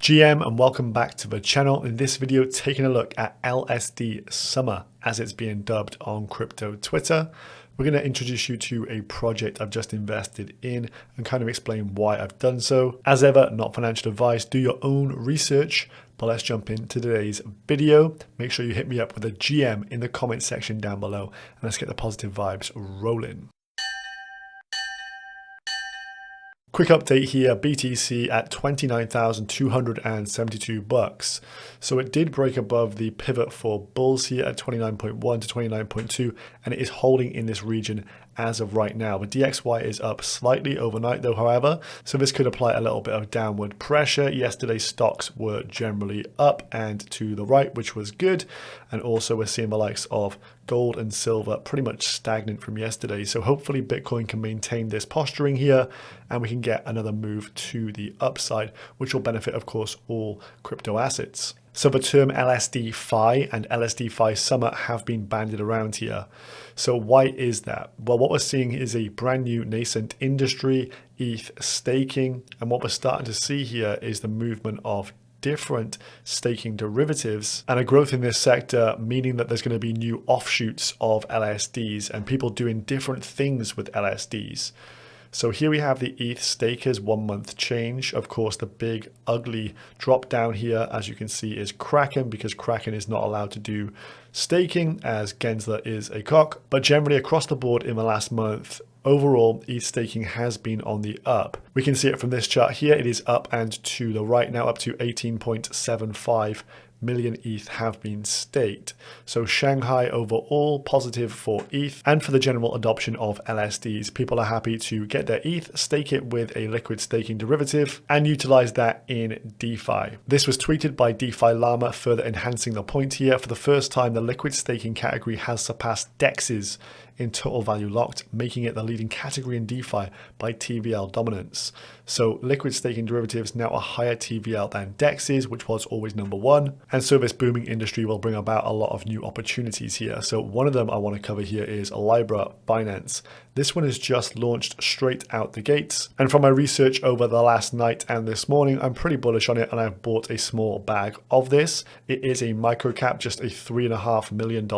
GM and welcome back to the channel. In this video, taking a look at LSD Summer as it's being dubbed on crypto Twitter. We're going to introduce you to a project I've just invested in and kind of explain why I've done so. As ever, not financial advice, do your own research, but let's jump into today's video. Make sure you hit me up with a GM in the comment section down below and let's get the positive vibes rolling. Quick update here, BTC at 29,272 bucks. So it did break above the pivot for bulls here at 29.1 to 29.2, and it is holding in this region as of right now. The DXY is up slightly overnight though, however, so this could apply a little bit of downward pressure. Yesterday's stocks were generally up and to the right, which was good. And also we're seeing the likes of gold and silver pretty much stagnant from yesterday. So hopefully Bitcoin can maintain this posturing here and we can get another move to the upside, which will benefit, of course, all crypto assets. So the term LSD-fi and LSD-fi Summer have been bandied around here. So why is that? Well, what we're seeing is a brand new nascent industry, Eth staking. And what we're starting to see here is the movement of different staking derivatives and a growth in this sector, meaning that there's going to be new offshoots of LSDs and people doing different things with LSDs. So here we have the ETH stakers 1 month change. Of course, the big ugly drop down here, as you can see, is Kraken, because Kraken is not allowed to do staking as Gensler is a cock. But generally across the board in the last month, overall, ETH staking has been on the up. We can see it from this chart here. It is up and to the right now, up to 18.75 million ETH have been staked. So Shanghai overall positive for ETH and for the general adoption of LSDs. People are happy to get their ETH, stake it with a liquid staking derivative and utilize that in DeFi. This was tweeted by DeFi Llama, further enhancing the point here. For the first time, the liquid staking category has surpassed DEXs in total value locked, making it the leading category in DeFi by TVL dominance. So liquid staking derivatives now a higher TVL than DEXs, which was always number one. And so this booming industry will bring about a lot of new opportunities here. So one of them I want to cover here is Lybra Finance. This one has just launched straight out the gates. And from my research over the last night and this morning, I'm pretty bullish on it and I've bought a small bag of this. It is a micro cap, just a $3.5 million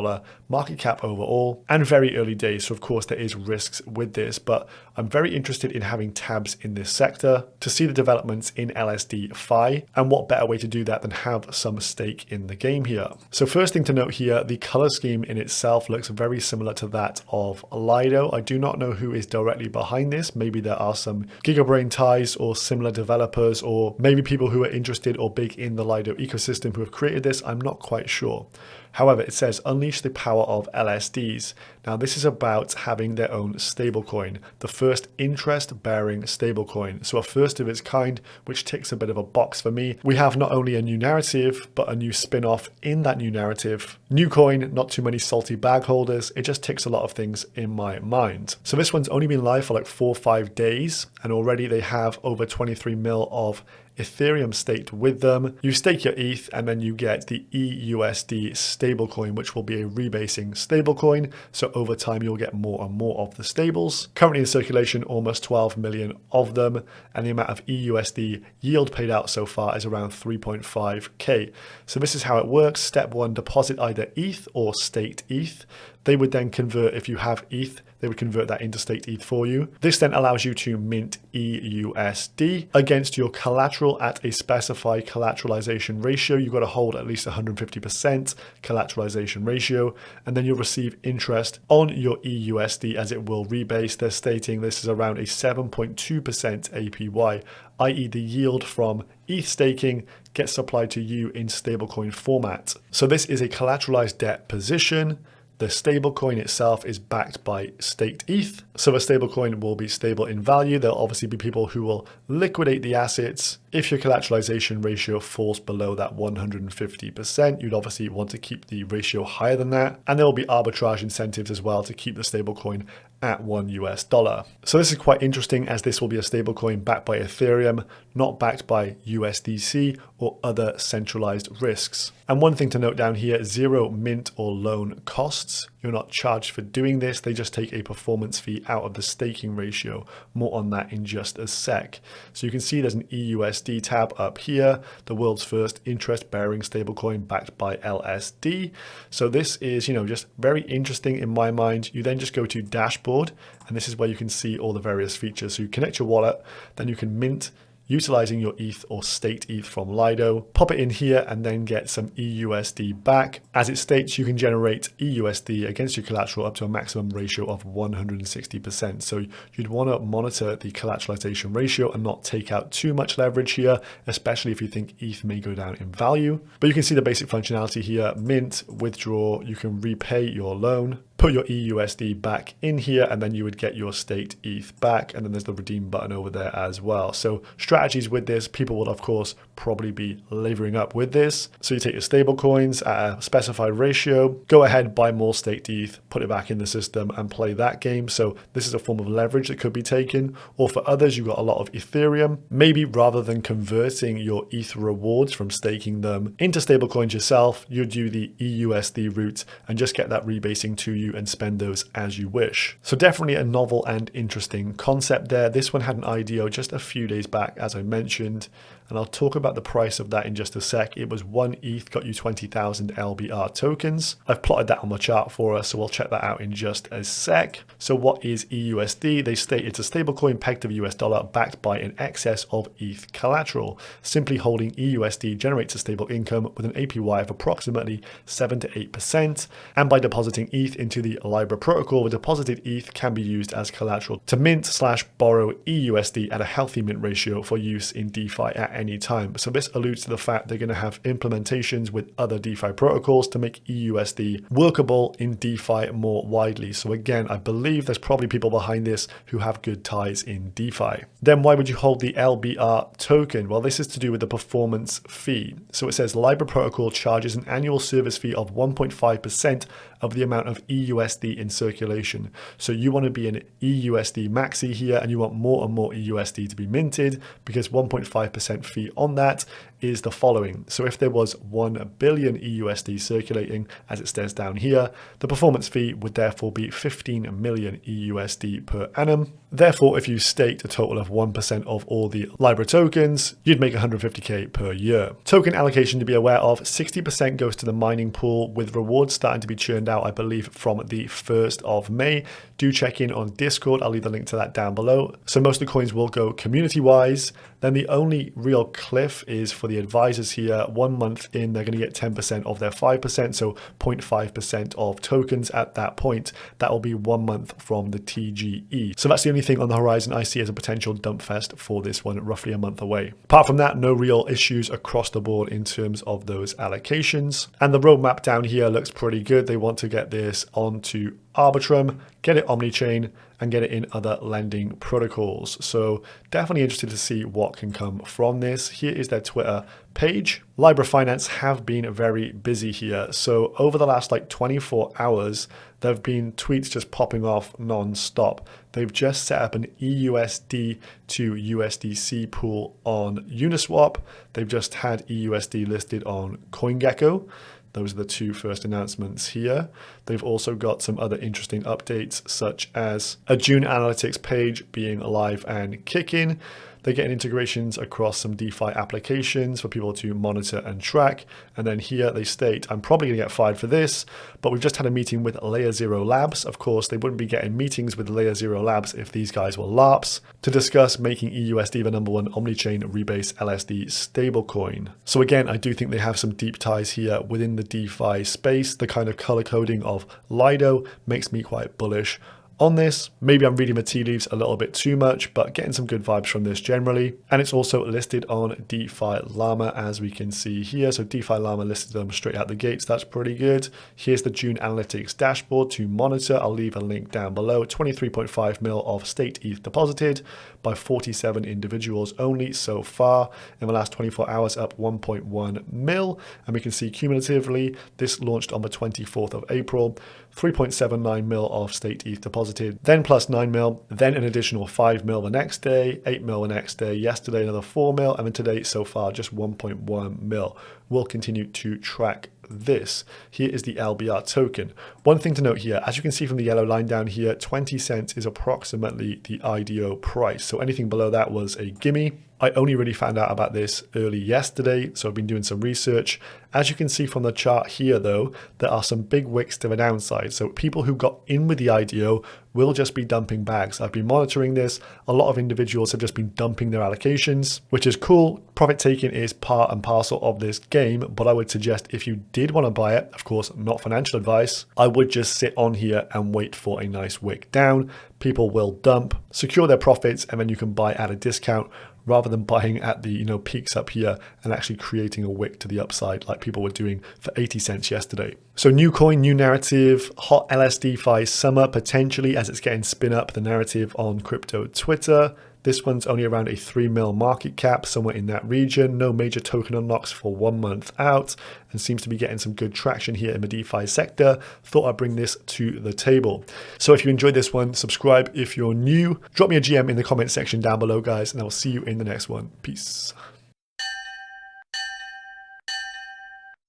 market cap overall and very early days. So of course there is risks with this, but I'm very interested in having tabs in this sector to see the developments in LSD-fi, and what better way to do that than have some stake in the game here. So first thing to note here, the color scheme in itself looks very similar to that of Lido. I do not know who is directly behind this. Maybe there are some Gigabrain ties or similar developers, or maybe people who are interested or big in the Lido ecosystem who have created this. I'm not quite sure. However, it says unleash the power of LSDs. Now this is about having their own stablecoin, the first interest-bearing stablecoin. So a first of its kind, which ticks a bit of a box for me. We have not only a new narrative, but a new spin-off in that new narrative. New coin, not too many salty bag holders. It just ticks a lot of things in my mind. So this one's only been live for like 4 or 5 days, and already they have over 23 mil of Ethereum staked with them. You stake your ETH and then you get the eUSD stablecoin, which will be a rebasing stablecoin. So over time, you'll get more and more of the stables. Currently in circulation, almost 12 million of them. And the amount of eUSD yield paid out so far is around 3.5K. So this is how it works. Step 1, deposit either ETH or staked ETH. They would then convert, if you have ETH, they would convert that into staked ETH for you. This then allows you to mint eUSD against your collateral at a specified collateralization ratio. You've got to hold at least 150% collateralization ratio, and then you'll receive interest on your eUSD as it will rebase. They're stating this is around a 7.2% APY, i.e. the yield from ETH staking gets supplied to you in stablecoin format. So this is a collateralized debt position. The stablecoin itself is backed by staked ETH. So a stablecoin will be stable in value. There'll obviously be people who will liquidate the assets. If your collateralization ratio falls below that 150%, you'd obviously want to keep the ratio higher than that. And there will be arbitrage incentives as well to keep the stablecoin at $1. So this is quite interesting, as this will be a stablecoin backed by Ethereum, not backed by USDC or other centralized risks. And one thing to note down here, zero mint or loan costs. You're not charged for doing this. They just take a performance fee out of the staking ratio. More on that in just a sec. So you can see there's an eUSD tab up here, the world's first interest-bearing stablecoin backed by LSD. So this is, just very interesting in my mind. You then just go to dashboard, and this is where you can see all the various features. So you connect your wallet, then you can mint utilizing your ETH or staked ETH from Lido, pop it in here and then get some eUSD back. As it states, you can generate eUSD against your collateral up to a maximum ratio of 160%. So you'd want to monitor the collateralization ratio and not take out too much leverage here, especially if you think ETH may go down in value. But you can see the basic functionality here: mint, withdraw, you can repay your loan, put your eUSD back in here, and then you would get your staked ETH back. And then there's the redeem button over there as well. So strategies with this, people will of course probably be levering up with this. So you take your stable coins at a specified ratio, go ahead, buy more staked ETH, put it back in the system and play that game. So this is a form of leverage that could be taken. Or for others, you've got a lot of Ethereum. Maybe rather than converting your ETH rewards from staking them into stable coins yourself, you do the eUSD route and just get that rebasing to you and spend those as you wish. So definitely a novel and interesting concept there. This one had an IDO just a few days back, as I mentioned, and I'll talk about the price of that in just a sec. It was 1 ETH got you 20,000 LBR tokens. I've plotted that on my chart for us, so we'll check that out in just a sec. So what is eUSD? They state it's a stablecoin pegged to the US dollar backed by an excess of ETH collateral. Simply holding eUSD generates a stable income with an APY of approximately 7 to 8%. And by depositing ETH into the Lybra protocol, the deposited ETH can be used as collateral to mint/borrow eUSD at a healthy mint ratio for use in DeFi at any time. So this alludes to the fact they're going to have implementations with other DeFi protocols to make eUSD workable in DeFi more widely. So again, I believe there's probably people behind this who have good ties in DeFi. Then why would you hold the LBR token? Well, this is to do with the performance fee. So it says Lybra protocol charges an annual service fee of 1.5% of the amount of eUSD in circulation. So you want to be an eUSD maxi here, and you want more and more eUSD to be minted, because 1.5% fee on that is the following. So if there was 1 billion eUSD circulating, as it says down here, the performance fee would therefore be 15 million eUSD per annum. Therefore, if you staked a total of 1% of all the Lybra tokens, you'd make 150k per year. Token allocation to be aware of: 60% goes to the mining pool, with rewards starting to be churned out, I believe, from the 1st of May. Do check in on Discord. I'll leave the link to that down below. So most of the coins will go community-wise. Then the only real cliff is for the advisors here. 1 month in, they're going to get 10% of their 5%, so 0.5% of tokens at that point. That will be 1 month from the TGE. So that's the only thing on the horizon I see as a potential dump fest for this one, roughly a month away. Apart from that, no real issues across the board in terms of those allocations. And the roadmap down here looks pretty good. They want to get this onto Arbitrum, get it omni-chain, and get it in other lending protocols. So definitely interested to see what can come from this. Here is their Twitter page. Lybra Finance have been very busy here. So over the last 24 hours, there have been tweets just popping off non-stop. They've just set up an eUSD to USDC pool on Uniswap. They've just had eUSD listed on CoinGecko. Those are the two first announcements here. They've also got some other interesting updates, such as a Dune analytics page being live and kicking. They're getting integrations across some DeFi applications for people to monitor and track. And then here they state, I'm probably going to get fired for this, but we've just had a meeting with Layer Zero Labs. Of course, they wouldn't be getting meetings with Layer Zero Labs if these guys were LARPs, to discuss making eUSD the #1 omni-chain rebase LSD stablecoin. So again, I do think they have some deep ties here within the DeFi space. The kind of color coding of Lido makes me quite bullish on this. Maybe I'm reading the tea leaves a little bit too much, but getting some good vibes from this generally. And it's also listed on DeFi Llama, as we can see here. So DeFi Llama listed them straight out the gates. That's pretty good. Here's the Dune analytics dashboard to monitor. I'll leave a link down below. 23.5 mil of staked ETH deposited by 47 individuals only so far. In the last 24 hours, up 1.1 mil. And we can see cumulatively, this launched on the 24th of April. 3.79 mil of staked ETH deposited, then plus 9 mil, then an additional 5 mil the next day, 8 mil the next day, yesterday another 4 mil, and then today so far just 1.1 mil. we'll continue to track this. Here is the LBR token. One thing to note here, as you can see from the yellow line down here, 20 cents is approximately the IDO price. So anything below that was a gimme. I only really found out about this early yesterday, so I've been doing some research. As you can see from the chart here though, there are some big wicks to the downside. So people who got in with the IDO will just be dumping bags. I've been monitoring this. A lot of individuals have just been dumping their allocations, which is cool. Profit taking is part and parcel of this game, but I would suggest if you did want to buy it, of course, not financial advice, I would just sit on here and wait for a nice wick down. People will dump, secure their profits, and then you can buy at a discount rather than buying at the peaks up here and actually creating a wick to the upside like people were doing for 80 cents yesterday. So new coin, new narrative, hot LSD-fi summer potentially as it's getting spin up the narrative on crypto Twitter. This one's only around a 3 mil market cap, somewhere in that region. No major token unlocks for 1 month out, and seems to be getting some good traction here in the DeFi sector. Thought I'd bring this to the table. So if you enjoyed this one, subscribe if you're new. Drop me a GM in the comment section down below, guys, and I will see you in the next one. Peace.